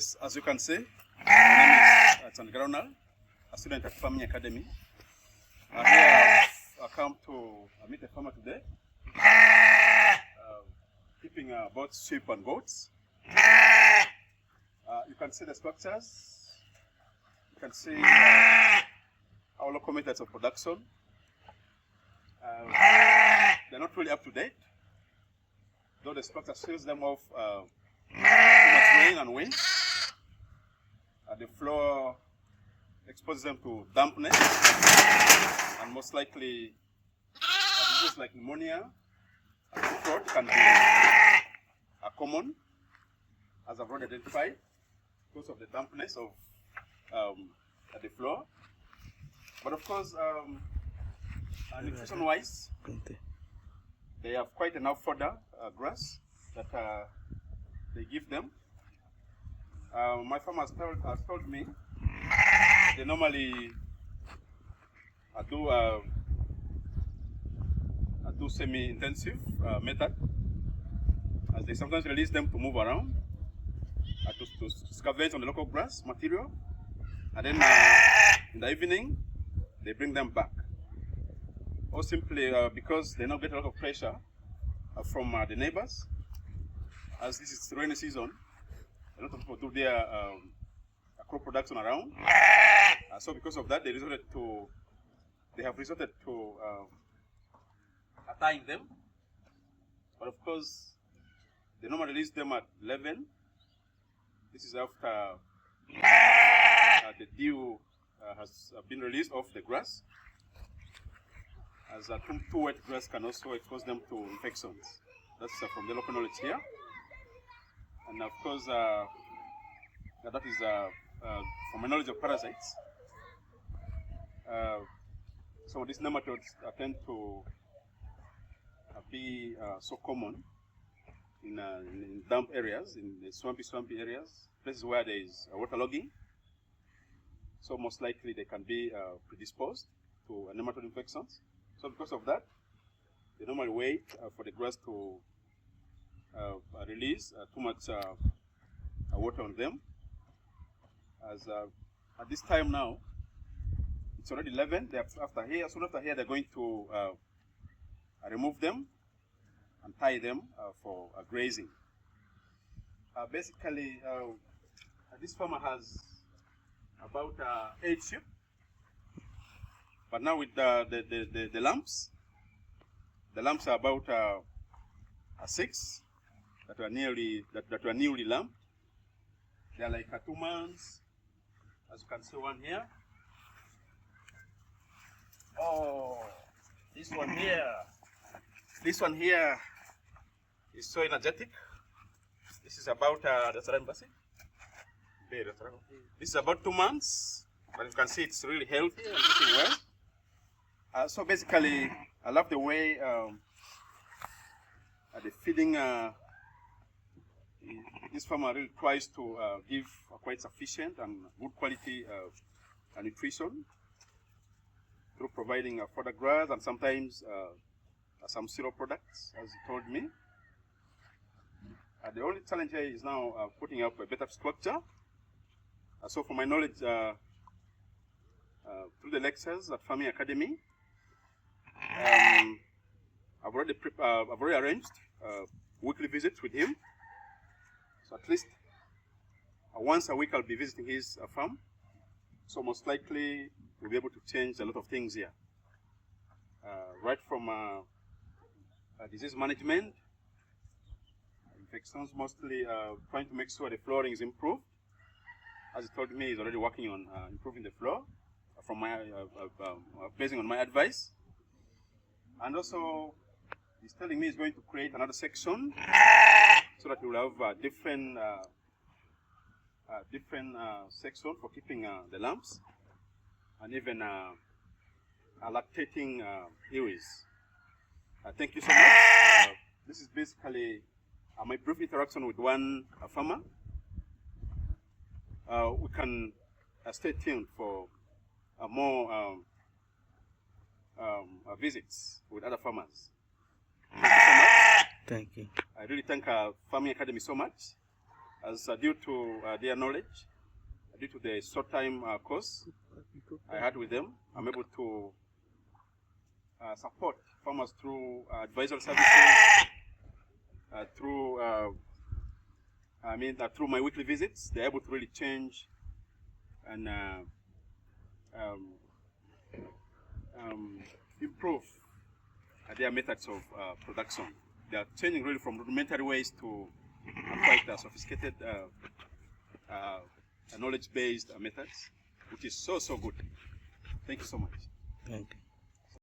Yes, as you can see, my name is Ronald, a student at Farming Academy. Here I come to meet a farmer today, keeping both sheep and goats. You can see the structures. You can see our local methods of production. They're not really up to date, though the structure shields them off too much rain and wind. The floor exposes them to dampness, and most likely diseases like pneumonia and throat can be common, as I've already identified, because of the dampness of the floor. But of course, nutrition-wise, they have quite enough fodder, grass, that they give them. My farmer has told me they normally do semi-intensive method, as they sometimes release them to move around, to scavenge on the local grass material, and then in the evening they bring them back. Or simply because they now get a lot of pressure from the neighbors, as this is rainy season. A lot of people do their crop production around. So because of that, they have resorted to tying them. But of course, they normally release them at 11. This is after the dew has been released off the grass, as too wet grass can also expose them to infections. That's from the local knowledge here. And of course, that is from my knowledge of parasites. So these nematodes tend to be so common in damp areas, in the swampy areas, places where there is waterlogging. So most likely they can be predisposed to nematode infections. So because of that, they normally wait for the grass to release too much water on them. As at this time now, it's already 11. Soon after here, they're going to remove them and tie them for grazing. Basically, this farmer has about 8 sheep, but now with the lambs are about 6 that were newly lambed. They are like 2 months, as you can see one here. Oh, this one here is so energetic. This is about this is about 2 months, but you can see it's really healthy and eating well. So basically, I love the way the feeding. This farmer really tries to give quite sufficient and good quality nutrition through providing fodder grass and sometimes some syrup products, as he told me. The only challenge here is now putting up a better structure. So from my knowledge through the lectures at Farming Academy, I've already arranged weekly visits with him. So at least once a week I'll be visiting his farm. So most likely we'll be able to change a lot of things here. Right from disease management, infections, mostly trying to make sure the flooring is improved. As he told me, he's already working on improving the floor from my basing on my advice. And also, he's telling me he's going to create another section so that we'll have different section for keeping the lambs and even lactating ewes. Thank you so much. This is basically my brief interaction with one farmer. We can stay tuned for more visits with other farmers. Thank you so much. Thank you. I really thank Farming Academy so much as due to their knowledge, due to the short time course I had with them, I'm able to support farmers through advisory services, through through my weekly visits. They're able to really change and improve their methods of production. They are changing really from rudimentary ways to quite sophisticated knowledge-based methods, which is so good. Thank you so much. Thank you.